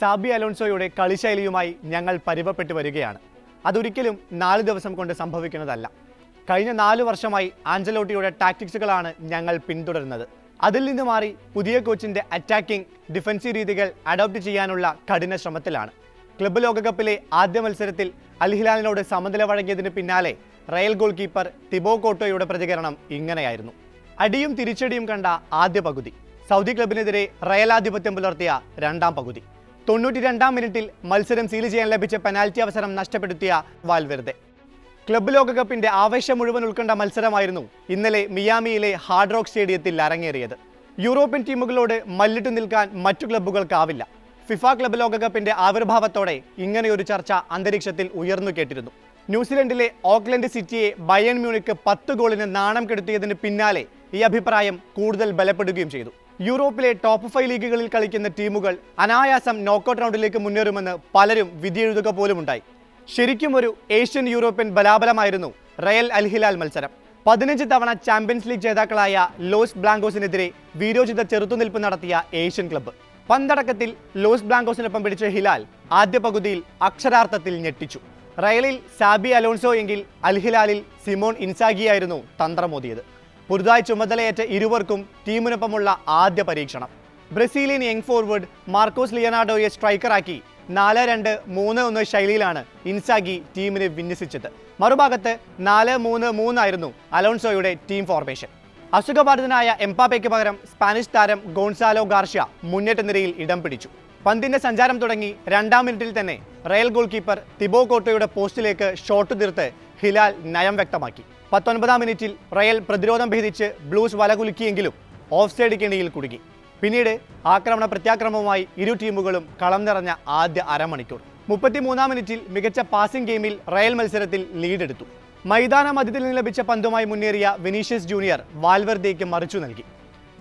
സാബി അലോൺസോയുടെ കളിശൈലിയുമായി ഞങ്ങൾ പരിവപ്പെട്ടു വരികയാണ്. അതൊരിക്കലും 4 ദിവസം കൊണ്ട് സംഭവിക്കുന്നതല്ല. കഴിഞ്ഞ 4 വർഷമായി ആഞ്ചലോട്ടിയുടെ ടാക്ടിക്സുകളാണ് ഞങ്ങൾ പിന്തുടരുന്നത്. അതിൽ നിന്ന് മാറി പുതിയ കോച്ചിന്റെ അറ്റാക്കിംഗ് ഡിഫൻസീവ് രീതികൾ അഡോപ്റ്റ് ചെയ്യാനുള്ള കഠിന ശ്രമത്തിലാണ്. ക്ലബ്ബ് ലോകകപ്പിലെ ആദ്യ മത്സരത്തിൽ അൽ ഹിലാലിനോട് സമനില വഴങ്ങിയതിന് പിന്നാലെ റയൽ ഗോൾ കീപ്പർ തിബോ കോർട്ടോയുടെ പ്രതികരണം ഇങ്ങനെയായിരുന്നു. അടിയും തിരിച്ചടിയും കണ്ട ആദ്യ പകുതി, സൗദി ക്ലബിനെതിരെ റയൽ ആധിപത്യം പുലർത്തിയ രണ്ടാം പകുതി, 92-ാം മിനിറ്റിൽ മത്സരം സീൽ ചെയ്യാൻ ലഭിച്ച പെനാൽറ്റി അവസരം നഷ്ടപ്പെടുത്തിയ വാൽവെർദെ. ക്ലബ്ബ് ലോകകപ്പിന്റെ ആവേശം മുഴുവൻ ഉൾക്കൊണ്ട മത്സരമായിരുന്നു ഇന്നലെ മിയാമിയിലെ ഹാർഡ് റോക്ക് സ്റ്റേഡിയത്തിൽ അരങ്ങേറിയത്. യൂറോപ്യൻ ടീമുകളോട് മല്ലിട്ടു നിൽക്കാൻ മറ്റു ക്ലബ്ബുകൾക്കാവില്ല. ഫിഫ ക്ലബ്ബ് ലോകകപ്പിന്റെ ആവിർഭാവത്തോടെ ഇങ്ങനെയൊരു ചർച്ച അന്തരീക്ഷത്തിൽ ഉയർന്നു കേട്ടിരുന്നു. ന്യൂസിലൻഡിലെ ഓക്ലൻഡ് സിറ്റിയെ ബയേൺ മ്യൂണിക്ക് 10 ഗോളിന് നാണം കെടുത്തിയതിന് പിന്നാലെ ഈ അഭിപ്രായം കൂടുതൽ ബലപ്പെടുകയും ചെയ്തു. യൂറോപ്പിലെ ടോപ്പ് 5 ലീഗുകളിൽ കളിക്കുന്ന ടീമുകൾ അനായാസം നോക്കൌട്ട് റൗണ്ടിലേക്ക് മുന്നേറുമെന്ന് പലരും വിധിയെഴുതുക പോലുമുണ്ടായി. ശരിക്കും ഒരു ഏഷ്യൻ യൂറോപ്യൻ ബലാബലമായിരുന്നു റയൽ അൽ ഹിലാൽ മത്സരം. 15 തവണ ചാമ്പ്യൻസ് ലീഗ് ജേതാക്കളായ ലോസ് ബ്ലാങ്കോസിനെതിരെ വീരോചിത ചെറുത്തുനിൽപ്പ് നടത്തിയ ഏഷ്യൻ ക്ലബ്ബ്. പന്തടക്കത്തിൽ ലോസ് ബ്ലാങ്കോസിനൊപ്പം പിടിച്ച ഹിലാൽ ആദ്യ പകുതിയിൽ അക്ഷരാർത്ഥത്തിൽ ഞെട്ടിച്ചു. റയലിൽ സാബി അലോൺസോ എങ്കിൽ അൽ ഹിലാലിൽ സിമോൺ ഇൻസാഗിയായിരുന്നു തന്ത്രമോദിയത്. പുതുതായി ചുമതലയേറ്റ ഇരുവർക്കും ടീമിനൊപ്പമുള്ള ആദ്യ പരീക്ഷണം. ബ്രസീലിയൻ യങ് ഫോർവേഡ് മാർക്കോസ് ലിയനാർഡോയെ സ്ട്രൈക്കറാക്കി 4-2-3-1 ശൈലിയിലാണ് ഇൻസാഗി ടീമിനെ വിന്യസിച്ചത്. മറുഭാഗത്ത് 4-3-3 ആയിരുന്നു അലോൺസോയുടെ ടീം ഫോർമേഷൻ. അസുഖബാധിതനായ എംപാപ്പയ്ക്ക് പകരം സ്പാനിഷ് താരം ഗോൺസാലോ ഗാർഷ്യ മുന്നേറ്റ നിരയിൽ ഇടം പിടിച്ചു. പന്തിന്റെ സഞ്ചാരം തുടങ്ങി 2-ാം മിനിറ്റിൽ തന്നെ റയൽ ഗോൾ കീപ്പർ തിബോ കോർട്ടോയുടെ പോസ്റ്റിലേക്ക് ഷോട്ട് തീർത്ത് ഹിലാൽ നയം വ്യക്തമാക്കി. 19-ാം മിനിറ്റിൽ റയൽ പ്രതിരോധം ഭേദിച്ച് ബ്ലൂസ് വലകുലുക്കിയെങ്കിലും ഓഫ് സൈഡ് കെണിയിൽ കുടുങ്ങി. പിന്നീട് ആക്രമണ പ്രത്യാക്രമവുമായി ഇരു ടീമുകളും കളം നിറഞ്ഞ ആദ്യ അരമണിക്കൂർ. 33-ാം മിനിറ്റിൽ മികച്ച പാസിംഗ് ഗെയിമിൽ റയൽ മത്സരത്തിൽ ലീഡെടുത്തു. മൈതാന മധ്യത്തിൽ നിന്ന് ലഭിച്ച പന്തുമായി മുന്നേറിയ വിനീഷ്യസ് ജൂനിയർ വാൽവെർദേയ്ക്ക് മറിച്ചു നൽകി.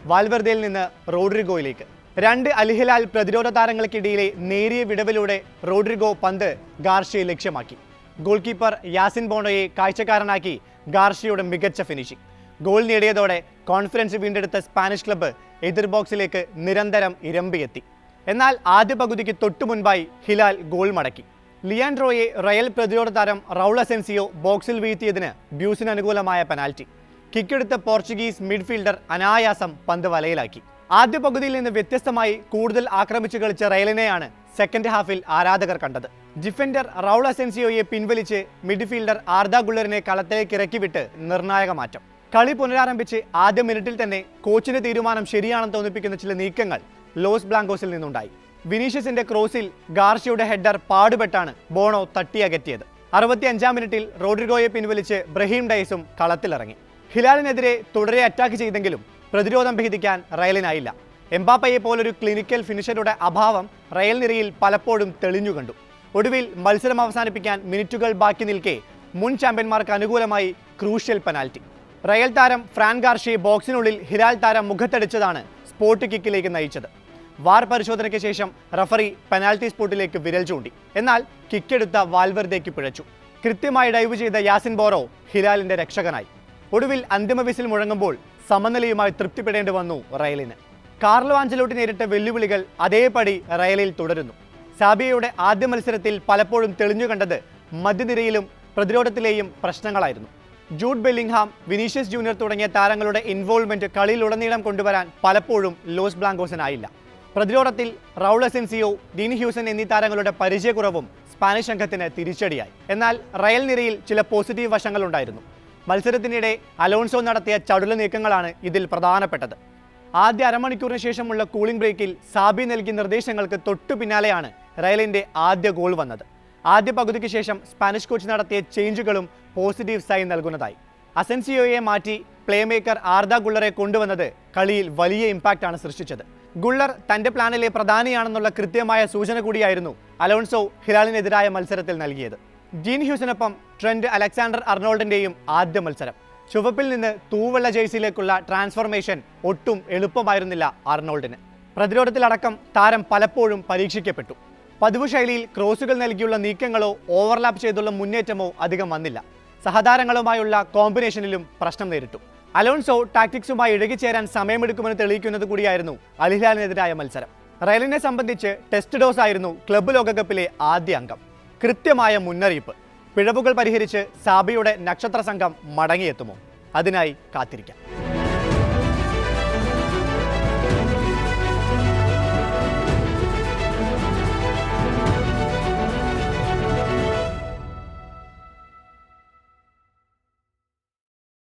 വാൽവെർദേയിൽ നിന്ന് റോഡ്രിഗോയിലേക്ക്. 2 അൽ ഹിലാൽ പ്രതിരോധ താരങ്ങൾക്കിടയിലെ നേരിയ വിടവിലൂടെ റോഡ്രിഗോ പന്ത് ഗാർഷ്യയെ ലക്ഷ്യമാക്കി. ഗോൾ കീപ്പർ യാസിൻ ബോണോയെ കാഴ്ചക്കാരനാക്കി ഗാർഷ്യയുടെ മികച്ച ഫിനിഷിംഗ്. ഗോൾ നേടിയതോടെ കോൺഫിഡൻസ് വീണ്ടെടുത്ത സ്പാനിഷ് ക്ലബ്ബ് എതിർ ബോക്സിലേക്ക് നിരന്തരം ഇരമ്പിയെത്തി. എന്നാൽ ആദ്യ പകുതിക്ക് തൊട്ടു മുൻപായി ഹിലാൽ ഗോൾ മടക്കി. ലിയാൻഡ്രോയെ റയൽ പ്രതിരോധ താരം റൗൾ അസെൻസിയോ ബോക്സിൽ വീഴ്ത്തിയതിന് ബ്യൂസിന് അനുകൂലമായ പെനാൽറ്റി. കിക്കെടുത്ത പോർച്ചുഗീസ് മിഡ്ഫീൽഡർ അനായാസം പന്ത് വലയിലാക്കി. ആദ്യ പകുതിയിൽ നിന്ന് വ്യത്യസ്തമായി കൂടുതൽ ആക്രമിച്ചു കളിച്ച റയലിനെയാണ് സെക്കൻഡ് ഹാഫിൽ ആരാധകർ കണ്ടത്. ഡിഫൻഡർ റൗൾ അസെൻസിയോയെ പിൻവലിച്ച് മിഡ്ഫീൽഡർ ആർദ ഗുള്ളറിനെ കളത്തിലേക്ക് ഇറക്കിവിട്ട് നിർണായക മാറ്റം. കളി പുനരാരംഭിച്ച് ആദ്യ മിനിറ്റിൽ തന്നെ കോച്ചിന്റെ തീരുമാനം ശരിയാണെന്ന് തോന്നിപ്പിക്കുന്ന ചില നീക്കങ്ങൾ ലോസ് ബ്ലാങ്കോസിൽ നിന്നുണ്ടായി. വിനീഷ്യസിന്റെ ക്രോസിൽ ഗാർഷ്യയുടെ ഹെഡർ പാടുപെട്ടാണ് ബോണോ തട്ടിയകറ്റിയത്. 65-ാം മിനിറ്റിൽ റോഡ്രിഗോയെ പിൻവലിച്ച് ബ്രഹീം ഡയസും കളത്തിലിറങ്ങി. ഹിലാലിനെതിരെ തുടരെ അറ്റാക്ക് ചെയ്തെങ്കിലും പ്രതിരോധം ഭേദിക്കാൻ റയലിനായില്ല. എംബാപ്പയെ പോലൊരു ക്ലിനിക്കൽ ഫിനിഷറുടെ അഭാവം റയൽ നിരയിൽ പലപ്പോഴും തെളിഞ്ഞു കണ്ടു. ഒടുവിൽ മത്സരം അവസാനിപ്പിക്കാൻ മിനിറ്റുകൾ ബാക്കി നിൽക്കെ മുൻ ചാമ്പ്യന്മാർക്ക് അനുകൂലമായി ക്രൂഷ്യൽ പെനാൽറ്റി. റയൽ താരം ഫ്രാൻ ഗാർഷ്യയെ ബോക്സിനുള്ളിൽ ഹിലാൽ താരം മുഖത്തടിച്ചതാണ് സ്പോട്ട് കിക്കിലേക്ക് നയിച്ചത്. വാർ പരിശോധനയ്ക്ക് ശേഷം റഫറി പെനാൽറ്റി സ്പോട്ടിലേക്ക് വിരൽ ചൂണ്ടി. എന്നാൽ കിക്കെടുത്ത വാൽവെർദേയ്ക്ക് പിഴച്ചു. കൃത്യമായി ഡൈവ് ചെയ്ത യാസിൻ ബോറോ ഹിലാലിന്റെ രക്ഷകനായി. ഒടുവിൽ അന്തിമ വിസിൽ മുഴങ്ങുമ്പോൾ സമനിലയുമായി തൃപ്തിപ്പെടേണ്ടി വന്നു റയലിന്. കാർലോ ആഞ്ചലോട്ടി നേരിട്ട വെല്ലുവിളികൾ അതേപടി റയലിൽ തുടരുന്നു. സാബിയയുടെ ആദ്യ മത്സരത്തിൽ പലപ്പോഴും തെളിഞ്ഞു കണ്ടത് മധ്യനിരയിലും പ്രതിരോധത്തിലെയും പ്രശ്നങ്ങളായിരുന്നു. ജൂഡ് ബെല്ലിംഗ്ഹാം, വിനീഷ്യസ് ജൂനിയർ തുടങ്ങിയ താരങ്ങളുടെ ഇൻവോൾവ്മെന്റ് കളിയിലുടനീളം കൊണ്ടുവരാൻ പലപ്പോഴും ലോസ് ബ്ലാങ്കോസിനായില്ല. പ്രതിരോധത്തിൽ റൗൾ അസെൻസിയോ, ഡീൻ ഹ്യൂസൻ എന്നീ താരങ്ങളുടെ പരിചയക്കുറവും സ്പാനിഷ് സംഘത്തിന് തിരിച്ചടിയായി. എന്നാൽ റയൽ നിരയിൽ ചില പോസിറ്റീവ് വശങ്ങളുണ്ടായിരുന്നു. മത്സരത്തിനിടെ അലോൺസോ നടത്തിയ ചടുല നീക്കങ്ങളാണ് ഇതിൽ പ്രധാനപ്പെട്ടത്. ആദ്യ അരമണിക്കൂറിന് ശേഷമുള്ള കൂളിംഗ് ബ്രേക്കിൽ സാബി നൽകിയ നിർദ്ദേശങ്ങൾക്ക് തൊട്ടു പിന്നാലെയാണ് റയലിന്റെ ആദ്യ ഗോൾ വന്നത്. ആദ്യ പകുതിക്ക് ശേഷം സ്പാനിഷ് കോച്ച് നടത്തിയ ചേഞ്ചുകളും പോസിറ്റീവ് സൈൻ നൽകുന്നതായി. അസെൻസിയോയെ മാറ്റി പ്ലേ മേക്കർ ആർദ ഗുള്ളറെ കൊണ്ടുവന്നത് കളിയിൽ വലിയ ഇമ്പാക്റ്റാണ് സൃഷ്ടിച്ചത്. ഗുള്ളർ തന്റെ പ്ലാനിലെ പ്രധാനിയാണെന്നുള്ള കൃത്യമായ സൂചന കൂടിയായിരുന്നു അലോൺസോ ഹിലാലിനെതിരായ മത്സരത്തിൽ നൽകിയത്. ഡീൻ ഹ്യൂസിനൊപ്പം ട്രെന്റ് അലക്സാണ്ടർ അർണോൾഡിന്റെയും ആദ്യ മത്സരം. ചുവപ്പിൽ നിന്ന് തൂവെള്ള ജേഴ്സിയിലേക്കുള്ള ട്രാൻസ്ഫോർമേഷൻ ഒട്ടും എളുപ്പമായിരുന്നില്ല അർണോൾഡിന്. പ്രതിരോധത്തിലടക്കം താരം പലപ്പോഴും പരീക്ഷിക്കപ്പെട്ടു. പതിവ് ശൈലിയിൽ ക്രോസുകൾ നൽകിയുള്ള നീക്കങ്ങളോ ഓവർലാപ്പ് ചെയ്തുള്ള മുന്നേറ്റമോ അധികം വന്നില്ല. സഹതാരങ്ങളുമായുള്ള കോമ്പിനേഷനിലും പ്രശ്നം നേരിട്ടു. അലോൺസോ ടാക്ടിക്സുമായി ഇഴകിച്ചേരാൻ സമയമെടുക്കുമെന്ന് തെളിയിക്കുന്നത് കൂടിയായിരുന്നു അൽ ഹിലാലിനെതിരായ മത്സരം. റയലിനെ സംബന്ധിച്ച് ടെസ്റ്റ് ഡോസ് ആയിരുന്നു ക്ലബ്ബ് ലോകകപ്പിലെ ആദ്യ അംഗം. കൃത്യമായ മുന്നറിയിപ്പ്. പിഴവുകൾ പരിഹരിച്ച് സാബിയുടെ നക്ഷത്ര സംഘം മടങ്ങിയെത്തുമോ? അതിനായി കാത്തിരിക്കാം.